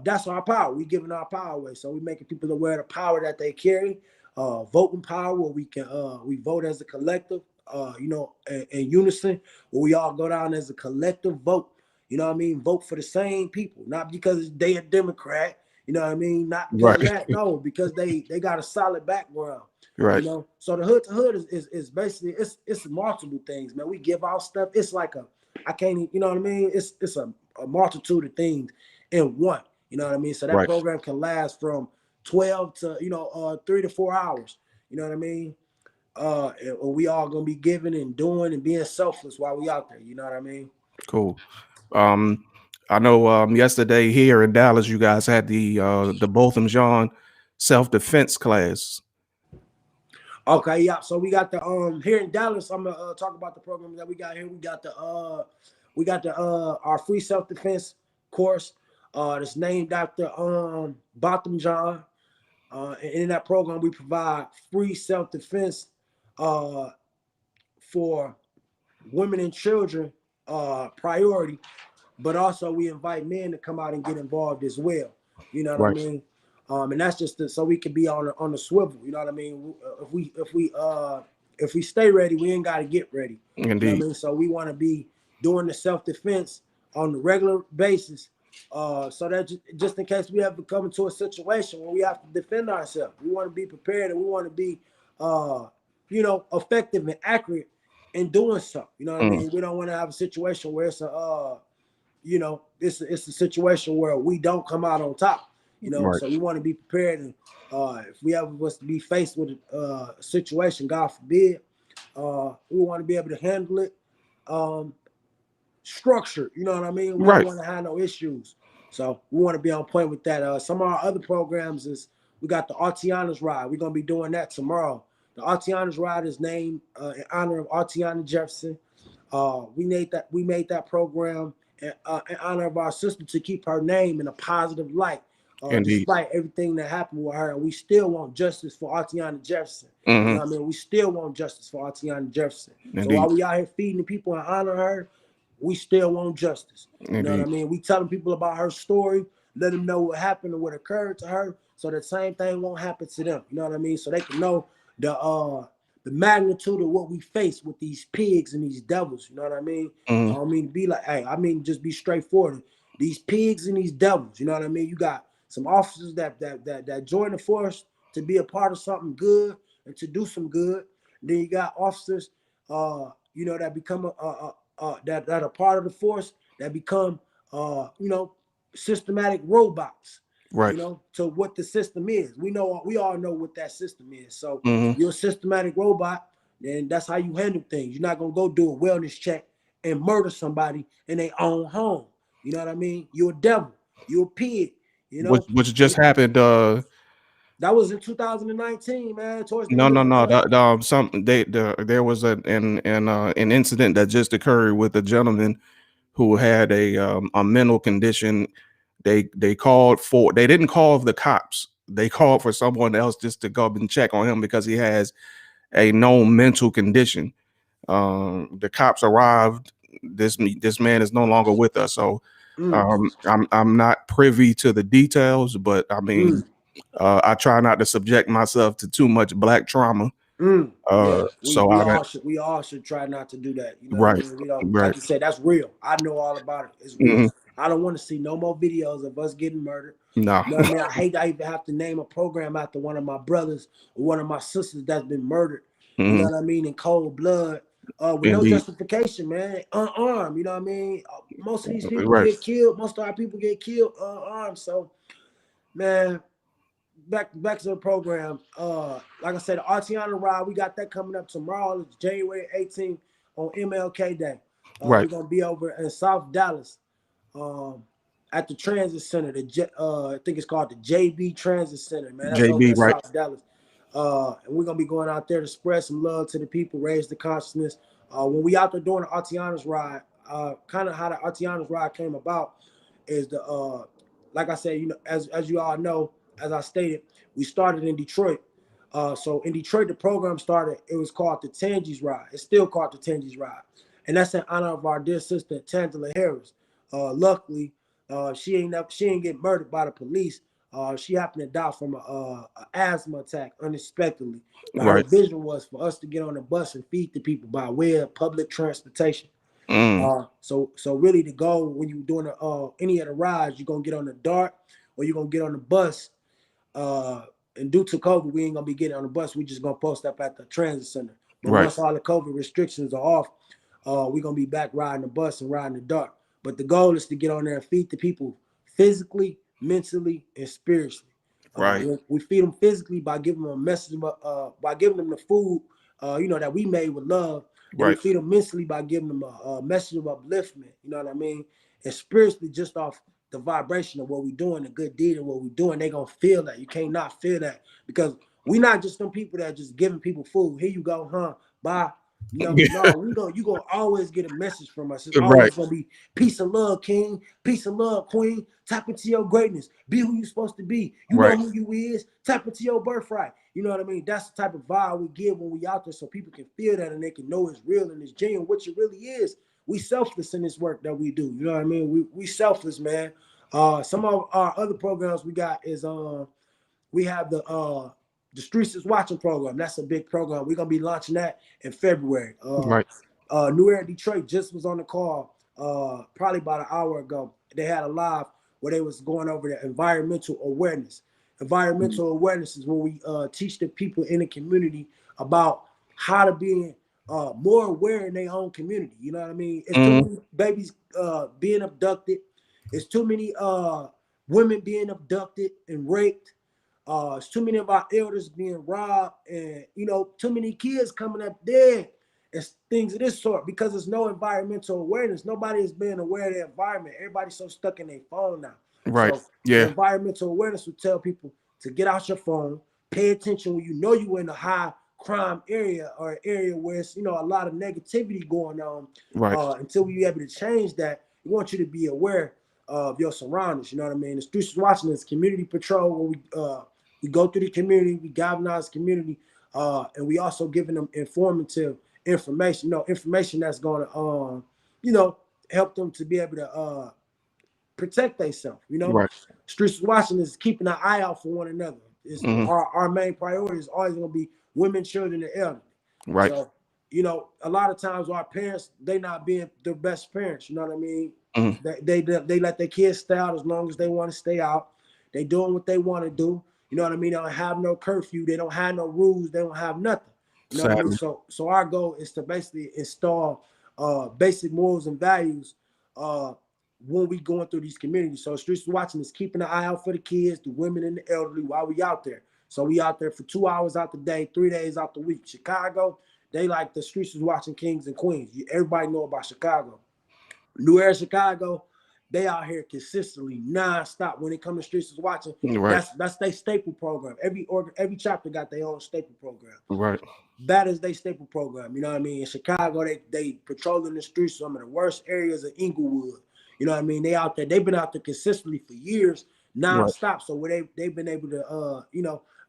That's our power. We giving our power away. So we making people aware of the power that they carry. Voting power, where we vote as a collective. In unison, where we all go down as a collective vote. You know what I mean? Vote for the same people, not because they a Democrat. You know what I mean? Not because of that. No, because they got a solid background. Right. You know, so the Hood to Hood is basically it's multiple things, man. We give out stuff. It's like I can't, you know what I mean? It's a multitude of things in one. You know what I mean? So that program can last from 12 to 3 to 4 hours. You know what I mean? And we all gonna be giving and doing and being selfless while we out there. You know what I mean? Cool. I know yesterday here in Dallas, you guys had the Botham Jean self-defense class. Okay, yeah. So we got the here in Dallas. I'm gonna talk about the program that we got here. We got the our free self-defense course. That's named after Botham Jean. And in that program, we provide free self-defense for women and children priority, but also we invite men to come out and get involved as well. You know what I mean? And that's just so we can be on the swivel. You know what I mean? If we stay ready, we ain't got to get ready. You know what I Indeed. mean? So we want to be doing the self-defense on the regular basis, so that just in case we ever come into a situation where we have to defend ourselves, we want to be prepared, and we want to be, effective and accurate in doing so. You know what I mean? We don't want to have a situation where it's it's a situation where we don't come out on top. Right. So we want to be prepared, and if we ever was to be faced with a situation, God forbid, we want to be able to handle it structured. You know what I mean? We don't want to have no issues. So we want to be on point with that. Some of our other programs is we got the Artiana's Ride. We're gonna be doing that tomorrow. The Artiana's Ride is named in honor of Artiana Jefferson. We made that program in honor of our sister, to keep her name in a positive light, despite everything that happened with her. And we still want justice for Artiana Jefferson. You know what I mean? We still want justice for Artiana Jefferson. So while we out here feeding people and honor her, we still want justice. You know what I mean? We telling people about her story, let them know what happened and what occurred to her, so the same thing won't happen to them. You know what I mean? So they can know the magnitude of what we face with these pigs and these devils. You know what I mean? I don't mean to be like, hey, I mean just be straightforward. These pigs and these devils. You know what I mean? You got some officers that join the force to be a part of something good and to do some good. Then you got officers, that become that are part of the force, that become systematic robots. Right. To what the system is. We all know what that system is. So you're a systematic robot, then that's how you handle things. You're not gonna go do a wellness check and murder somebody in their own home. You know what I mean? You're a devil. You're a pig. Which just happened. That was in 2019, man. Towards the No, end no, of no. the There was an incident that just occurred with a gentleman who had a mental condition. They didn't call the cops. They called for someone else just to go and check on him because he has a known mental condition. The cops arrived. This man is no longer with us. So I'm not privy to the details, but I mean, I try not to subject myself to too much black trauma. We all should try not to do that. You know what I mean? We don't, like you said, that's real. I know all about it. It's real. I don't want to see no more videos of us getting murdered. No. You know what I mean? I hate I even have to name a program after one of my brothers or one of my sisters that's been murdered. You know what I mean? In cold blood. With no justification, man. Unarmed. You know what I mean? Most of these people get killed. Most of our people get killed unarmed. So, man, back to the program. Like I said, the Artiana Ride, we got that coming up tomorrow. It's January 18th on MLK Day. We're gonna be over in South Dallas, at the Transit Center. I think it's called the JB Transit Center, man. That's over in South Dallas. And we're gonna be going out there to spread some love to the people, raise the consciousness. When we out there doing the Artiana's Ride, kind of how the Artiana's Ride came about is like I said, as you all know, as I stated, we started in Detroit. So in Detroit, the program started. It was called the Tangi's Ride. It's still called the Tangi's Ride, and that's in honor of our dear sister Tangela Harris. Luckily, she ain't get murdered by the police. She happened to die from a asthma attack unexpectedly. But her vision was for us to get on the bus and feed the people by way of public transportation. So really the goal when you're doing any of the rides, you're gonna get on the DART or you're gonna get on the bus. And due to COVID, we ain't gonna be getting on the bus. We just gonna post up at the transit center. But once all the COVID restrictions are off, we're gonna be back riding the bus and riding the DART. But the goal is to get on there and feed the people physically, mentally, and spiritually. We feed them physically by giving them a message, by giving them the food, that we made with love. And we feed them mentally by giving them a message of upliftment. You know what I mean? And spiritually, just off the vibration of what we're doing, the good deed of what we're doing, they gonna feel that. You can't not feel that, because we're not just some people that just giving people food. Here you go, bye. No, you gonna always get a message from us. It's always gonna be peace and love, king, peace and love, queen. Tap into your greatness. Be who you're supposed to be. You know who you is. Tap into your birthright. You know what I mean? That's the type of vibe we give when we out there, so people can feel that and they can know it's real and it's genuine, which it really is. We selfless in this work that we do. You know what I mean? We selfless, man. Some of our other programs we got is we have the Streets is Watching program. That's a big program. We're gonna be launching that in February. Right. New Era Detroit just was on the call probably about an hour ago. They had a live where they was going over the environmental awareness. Environmental awareness is when we teach the people in the community about how to be more aware in their own community. You know what I mean? It's too many babies being abducted. It's too many women being abducted and raped. It's too many of our elders being robbed, and too many kids coming up dead and things of this sort because there's no environmental awareness. Nobody is being aware of the environment. Everybody's so stuck in their phone now. Right. So Yeah. the environmental awareness will tell people to get out your phone, pay attention when you know you're in a high crime area or an area where it's a lot of negativity going on. Right. Until we be able to change that, we want you to be aware of your surroundings. You know what I mean? The Streets is Watching is community patrol where we go through the community, we galvanize the community, and we also giving them informative information. Information that's going to help them to be able to protect themselves. Right. Streets is Watching is keeping an eye out for one another. It's Mhm. our main priority is always going to be women, children, and elderly. Right. So, a lot of times our parents, they not being the best parents. You know what I mean? Mhm. They let their kids stay out as long as they want to stay out. They doing what they want to do. You know what I mean? They don't have no curfew. They don't have no rules. They don't have nothing. You know what I mean? So our goal is to basically install basic morals and values when we going through these communities. So Streets is Watching is keeping an eye out for the kids, the women, and the elderly while we out there. So we out there for 2 hours out the day, 3 days out the week. Chicago, they like the Streets is Watching kings and queens. Everybody know about Chicago. New Era Chicago, they out here consistently, non-stop. When it comes to Streets is Watching, Right. that's their staple program. Every chapter got their own staple program. Right. That is their staple program. You know what I mean? In Chicago, they patrolling the streets, some of the worst areas of Inglewood. You know what I mean? They out there. They've been out there consistently for years, non-stop. So where they've been able to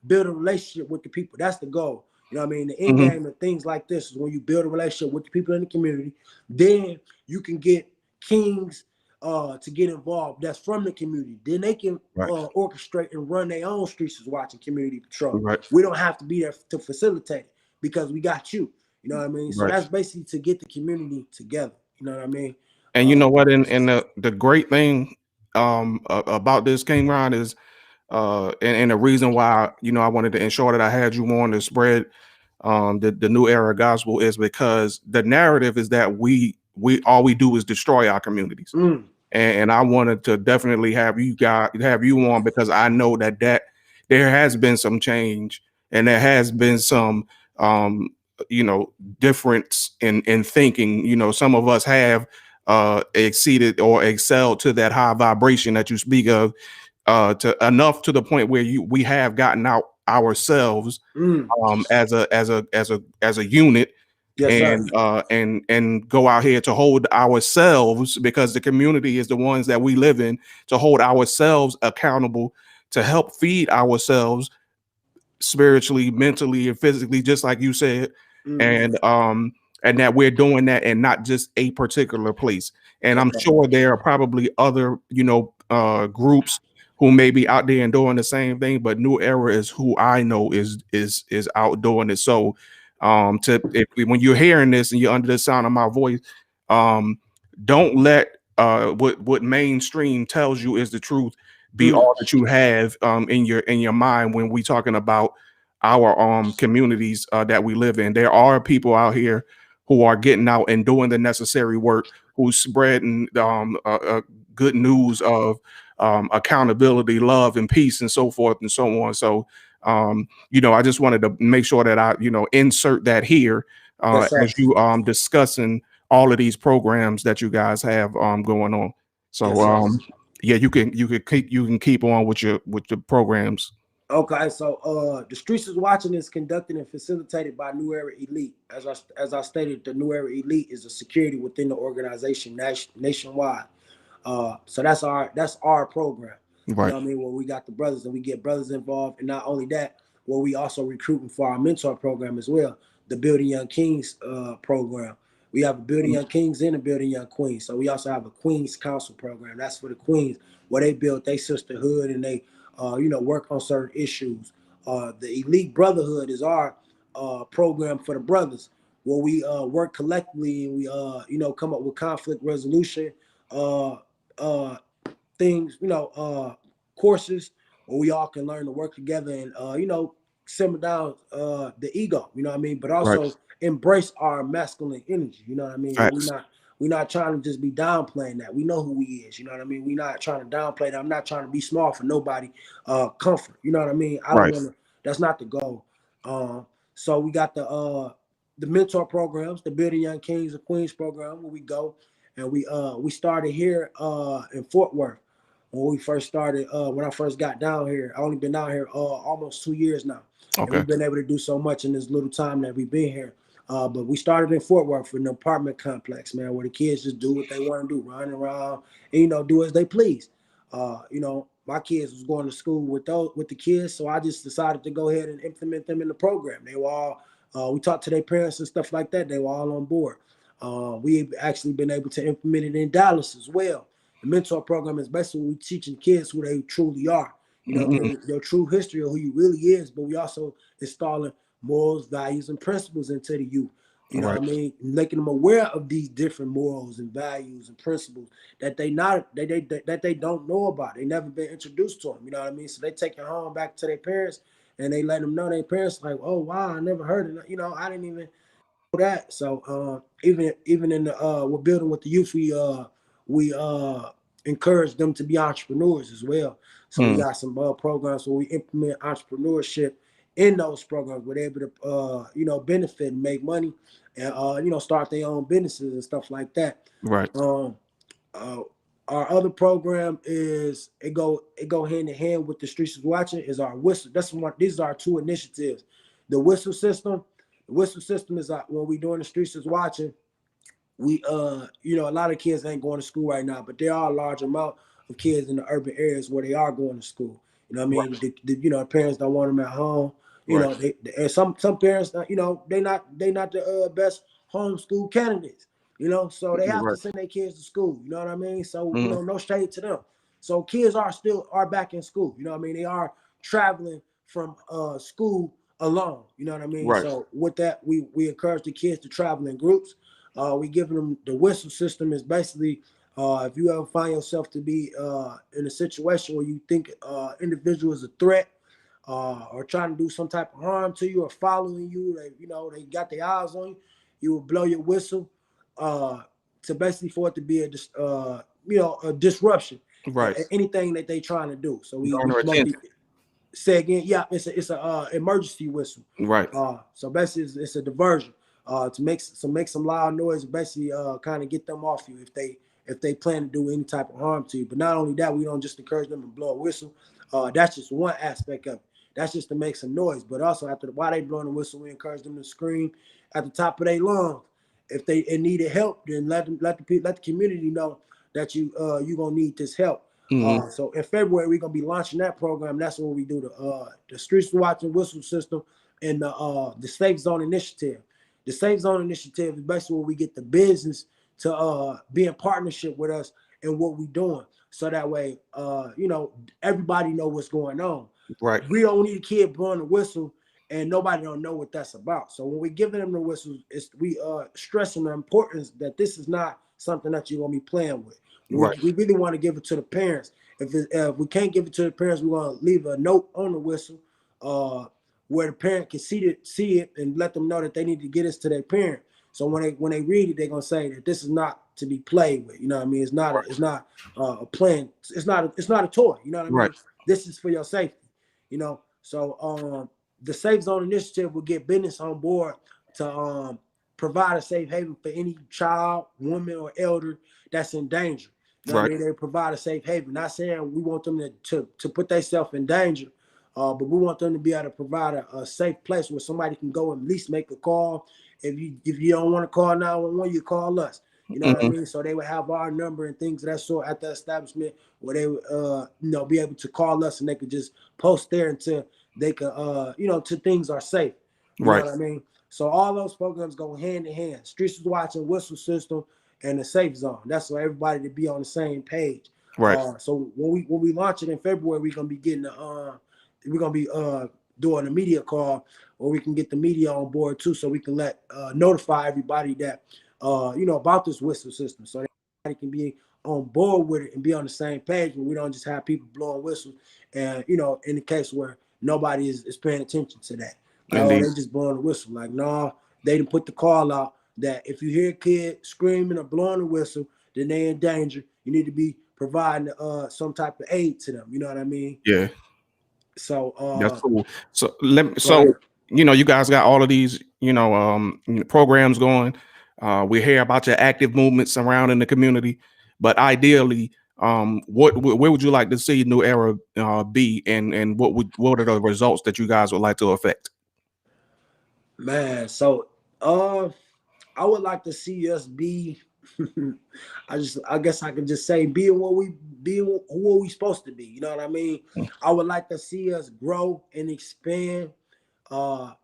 build a relationship with the people. That's the goal. You know what I mean? The end game and things like this is when you build a relationship with the people in the community, then you can get kings to get involved that's from the community. Then they can orchestrate and run their own Streets is Watching community patrol. Right. We don't have to be there to facilitate it because we got you. You know what I mean? So that's basically to get the community together. You know what I mean? And you know what? And the great thing about this, King Ron, is and the reason why I wanted to ensure that I had you on to spread the New Era gospel is because the narrative is that we all we do is destroy our communities. And I wanted to definitely have you on because I know that there has been some change and there has been some difference in thinking. Some of us have exceeded or excelled to that high vibration that you speak of, to enough to the point where we have gotten out ourselves as a unit. Yes, and go out here to hold ourselves, because the community is the ones that we live in, to hold ourselves accountable, to help feed ourselves spiritually, mentally, and physically, just like you said. And that we're doing that and not just a particular place. And I'm sure there are probably other groups who may be out there and doing the same thing, but New Era is who I know is out doing it. So when you're hearing this and you're under the sound of my voice, don't let what mainstream tells you is the truth be all that you have in your mind when we talking about our communities that we live in. There are people out here who are getting out and doing the necessary work, who's spreading good news of accountability, love, and peace, and so forth and so on. So I just wanted to make sure that I insert that here as you discussing all of these programs that you guys have going on. So yeah, you can keep on with your programs. Okay, so the Streets is Watching is conducted and facilitated by New Era Elite. As I stated, the New Era Elite is a security within the organization nationwide. So that's our program. Right. You know what I mean? Where we got the brothers and we get brothers involved, and not only that, where we also recruiting for our mentor program as well, the Building Young Kings program. We have a Building Young Kings and a Building Young Queens. So we also have a Queens Council program. That's for the queens, where they build their sisterhood and they work on certain issues. The Elite Brotherhood is our program for the brothers, where we work collectively and we come up with conflict resolution uh, uh, things, courses where we all can learn to work together and simmer down the ego, you know what I mean, but Right. also embrace our masculine energy, you know what I mean. Where Facts. we're not trying to just be downplaying that. We know who he is, you know what I mean. We're not trying to downplay that. I'm not trying to be small for nobody comfort, you know what I mean. I don't Right. want to. That's not the goal. So we got the mentor programs, the Building Young Kings and Queens program, where we go and we started here in Fort Worth when we first started. When I first got down here, I only been down here almost 2 years now, and Okay. we've been able to do so much in this little time that we've been here. But we started in Fort Worth in an apartment complex, man, where the kids just do what they want to do, run around, and do as they please. My kids was going to school with the kids, so I just decided to go ahead and implement them in the program. They were all we talked to their parents and stuff like that. They were all on board. We've actually been able to implement it in Dallas as well. The mentor program is basically we teaching kids who they truly are, their true history of who you really is, but we also installing morals, values, and principles into the youth. You know Right. what I mean? Making them aware of these different morals and values and principles that they don't know about. They never been introduced to them. You know what I mean? So they take it home back to their parents and they let them know. Their parents like, oh wow, I never heard it. I didn't even know that. So even in the we're building with the youth, we encourage them to be entrepreneurs as well. So we Mm. got some programs where we implement entrepreneurship in those programs where they're able to benefit and make money and start their own businesses and stuff like that. Right. Um, uh, our other program is it go hand in hand with the Streets is Watching is our whistle. These are our two initiatives. The whistle system. The whistle system is when we doing the Streets is Watching. We a lot of kids ain't going to school right now, but there are a large amount of kids in the urban areas where they are going to school. You know what I mean? Right. The parents don't want them at home. Right. And some parents, they not the best homeschool candidates. So they have to Right. send their kids to school. You know what I mean? So Mm. no shade to them. So kids are back in school. You know what I mean? They are traveling from school alone. You know what I mean? Right. So with that, we encourage the kids to travel in groups. We giving them the whistle system is basically if you ever find yourself to be in a situation where you think individual is a threat or trying to do some type of harm to you or following you, they got their eyes on you, you will blow your whistle to basically for it to be a disruption, Right. anything that they trying to do. So we Garner smoke attention. the say again, yeah, it's a emergency whistle. Right. So basically it's a diversion to make some loud noise, basically kind of get them off you if they plan to do any type of harm to you. But not only that, we don't just encourage them to blow a whistle. That's just one aspect of it. That's just to make some noise. But also while they blowing the whistle, we encourage them to scream at the top of their lungs. If they needed help, then let the community know that you gonna need this help. Mm-hmm. So in February, we're gonna be launching that program. That's when we do the Streets Watching whistle system and the Safe Zone Initiative. The Safe Zone Initiative is basically where we get the business to be in partnership with us and what we're doing. So that way, everybody know what's going on. Right. We don't need a kid blowing the whistle and nobody don't know what that's about. So when we giving them the whistles, we stressing the importance that this is not something that you're gonna be playing with. Right. We really want to give it to the parents. If we can't give it to the parents, we want to leave a note on the whistle where the parent can see it and let them know that they need to get this to their parent. So when they read it, they're gonna say that this is not to be played with. You know what I mean? It's not a plan. It's not a toy. You know what I Right. mean? This is for your safety. So the Safe Zone Initiative will get business on board to provide a safe haven for any child, woman, or elder that's in danger. You know what I mean? They provide a safe haven. Not saying we want them to put themselves in danger, but we want them to be able to provide a safe place where somebody can go and at least make a call. If you don't want to call 911, you call us. You know what I mean? So they would have our number and things of that sort at the establishment where they would be able to call us and they could just post there until they could till things are safe. You know what I mean? So all those programs go hand in hand. Streets is Watching, whistle system, and the Safe Zone. That's for everybody to be on the same page. Right. So when we launch it in February, we're gonna be getting doing a media call, or we can get the media on board too, so we can let notify everybody that about this whistle system, so everybody can be on board with it and be on the same page. When we don't just have people blowing whistles, and in the case where nobody is paying attention to that, like, oh, Indeed. they just blowing the whistle. Like, no, they didn't put the call out that if you hear a kid screaming or blowing the whistle, then they're in danger. You need to be providing some type of aid to them. You know what I mean? Yeah. So That's cool. So go ahead. you guys got all of these, programs going. We hear about your active movements surrounding the community, but ideally, where would you like to see New Era be, and what are the results that you guys would like to affect? Man, so I would like to see us be I guess I can just say being what we supposed to be. You know what I mean? I would like to see us grow and expand, and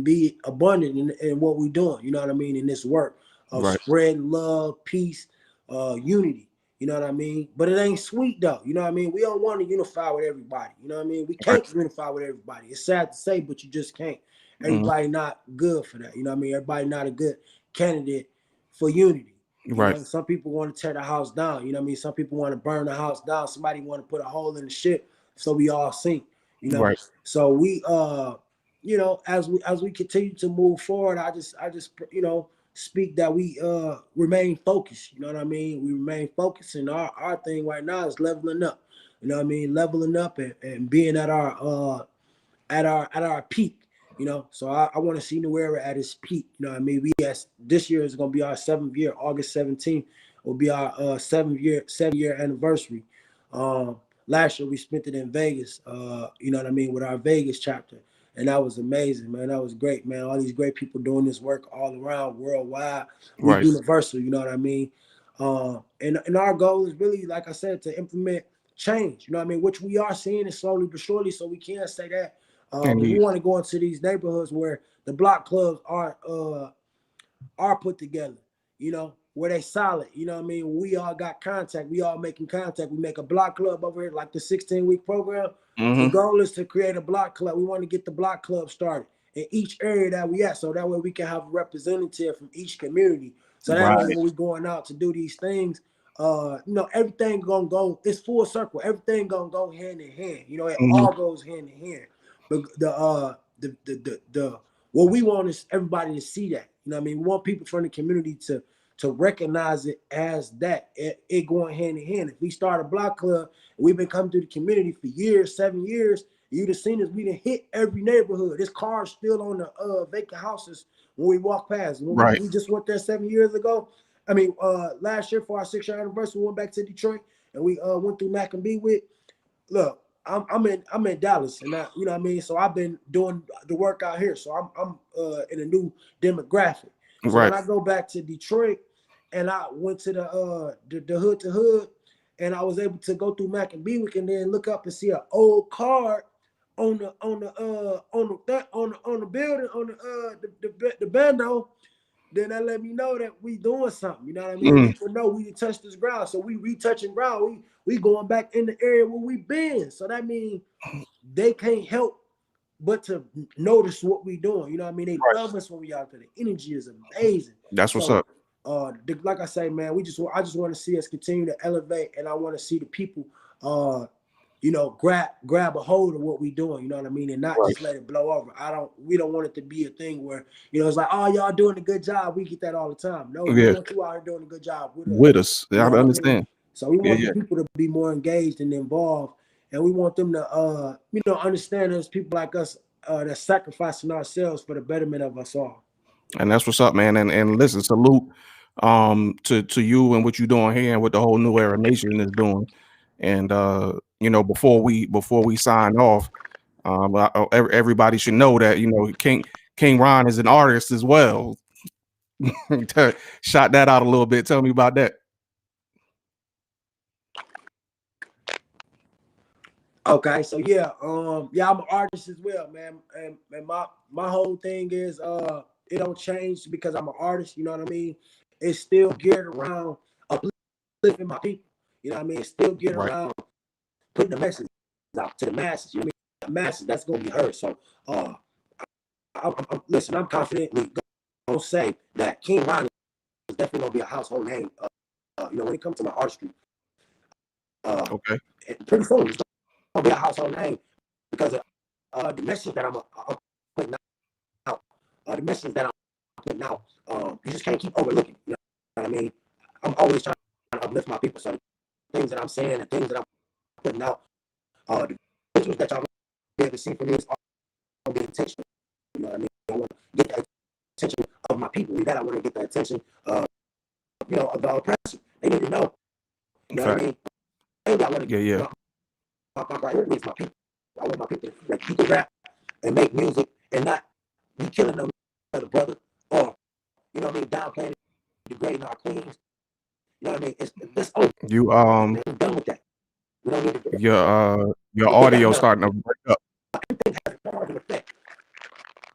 be abundant in what we're doing. You know what I mean? In this work of Right. spreading love, peace, unity. You know what I mean? But it ain't sweet though. You know what I mean? We don't want to unify with everybody. You know what I mean? We Right. can't unify with everybody. It's sad to say, but you just can't. Mhm. Everybody not good for that. You know what I mean? Everybody not a good candidate for unity. You Right. know, some people want to tear the house down. You know what I mean? Some people want to burn the house down. Somebody want to put a hole in the ship so we all sink. You know, Right. so we as we continue to move forward, I just speak that we remain focused. You know what I mean? We remain focused, and our thing right now is leveling up. You know what I mean? Leveling up and being at our peak. You know, so I want to see New Era at its peak. You know what I mean? This year is going to be our 7th year. August 17th will be our 7-year anniversary. Last year we spent it in Vegas, you know what I mean, with our Vegas chapter. And that was amazing, man. That was great, man. All these great people doing this work all around, worldwide. We Right. universal, you know what I mean? And our goal is really, like I said, to implement change, you know what I mean, which we are seeing it slowly but surely, so we can't say that. But we Indeed. want to go into these neighborhoods where the block clubs are put together, where they solid, you know what I mean? We all got contact. We all making contact. We make a block club over here, like the 16-week program. The Hmm. goal is to create a block club. We want to get the block club started in each area that we at, so that way we can have a representative from each community. So that way Right. when we going out to do these things, everything gonna go, it's full circle. Everything gonna go hand in hand. It Hmm. all goes hand in hand. But the what we want is everybody to see that. You know what I mean? We want people from the community to recognize it as that. It going hand in hand. If we start a block club and we've been coming to the community for years, 7 years, you'd have seen us. We done hit every neighborhood. This car's still on the vacant houses when we walk past. When Right. we just went there 7 years ago. I mean, last year for our 6-year anniversary, we went back to Detroit and we went through Mac and B with. Look, I'm in Dallas, and you know what I mean. So I've been doing the work out here. So I'm in a new demographic. So when Right. I go back to Detroit, and I went to the hood to hood, and I was able to go through Mac and Bewick and then look up and see an old card on the building the bando. Then that let me know that we doing something. You know what I mean? Mm. People know we touched this ground, so we retouching ground. We going back in the area where we been. So that means they can't help but to notice what we doing. You know what I mean? They Right. love us when we out there. The energy is amazing. That's what's So up. like I say, man, I just want to see us continue to elevate, and I want to see the people grab a hold of what we doing, you know what I mean, and not Right. just let it blow over. We don't want it to be a thing where, it's like, oh, y'all doing a good job. We get that all the time. No, we Yeah. want you out here doing a good job with us. With us. You I know what I mean? understand. So we want Yeah. the people to be more engaged and involved, and we want them to understand there's people like us that's sacrificing ourselves for the betterment of us all. And that's what's up, man. And listen, salute to you and what you're doing here and what the whole New Era Nation is doing. And before we sign off, everybody should know that King Ron is an artist as well. Shot that out a little bit. Tell me about that. Okay, so yeah, I'm an artist as well, man. And my whole thing is it don't change because I'm an artist, you know what I mean? It's still geared around uplifting my people. You know what I mean? Still get Right. around putting the message out to the masses. You know what I mean? The masses that's gonna be heard. So listen, I'm confidently gonna say that King Ronnie is definitely gonna be a household name. You know, when it comes to my artistry, Okay. pretty soon it's gonna be a household name because of the message that I'm putting out. The message that I'm putting out, you just can't keep overlooking. You know what I mean? I'm always trying to uplift my people. So the things that I'm saying, the things that I'm putting out, the visuals that y'all be able to see from me is all the intentional. You know what I mean? I want to get the attention of my people. With that, I want to get the attention, you know, of the oppressor. They need to know. You know what I mean? Maybe I want to. Yeah. My priority is my people. I want my people to keep the rap and make music and not be killing them other brother or, you know what I mean, downplaying, degrading our queens. You know what I mean? It's over. You Man, I'm done with that. We don't need to do that. your audio starting to break up. Everything has a cause and effect.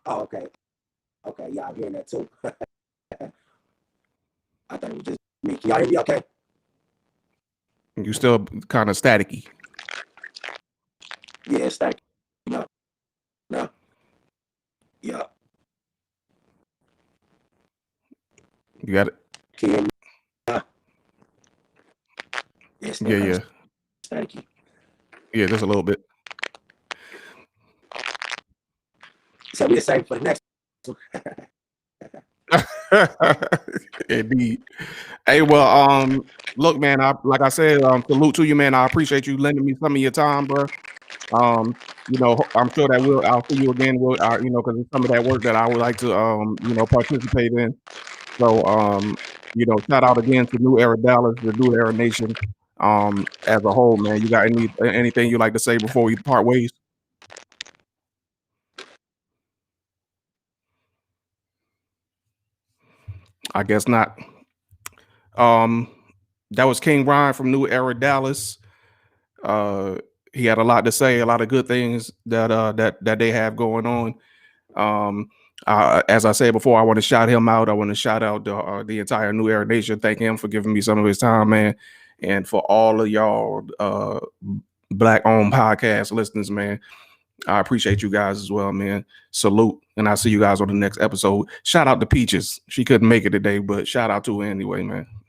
Oh, okay. Okay, y'all hearing that too. I thought it was just me. Can y'all hear me okay? You still kind of staticky. Yeah, it's like, no. Yeah. You got it? Can you hear me? It's Yeah. staticky. Yeah, just a little bit. So we're saving for the next one. Indeed. Hey, well, look, man, like I said, salute to you, man. I appreciate you lending me some of your time, bro. You know, I'm sure that I'll see you again. You know, because it's some of that work that I would like to, you know, participate in. So, you know, shout out again to New Era Dallas, the New Era Nation, as a whole, man. You got anything you like to say before we part ways? I guess not. That was King Ryan from New Era Dallas. He had a lot to say, a lot of good things that they have going on. As I said before, I want to shout him out. I want to shout out the entire New Era Nation. Thank him for giving me some of his time, man, and for all of y'all Black-owned podcast listeners, man. I appreciate you guys as well, man. Salute, and I'll see you guys on the next episode. Shout out to Peaches. She couldn't make it today, but shout out to her anyway, man.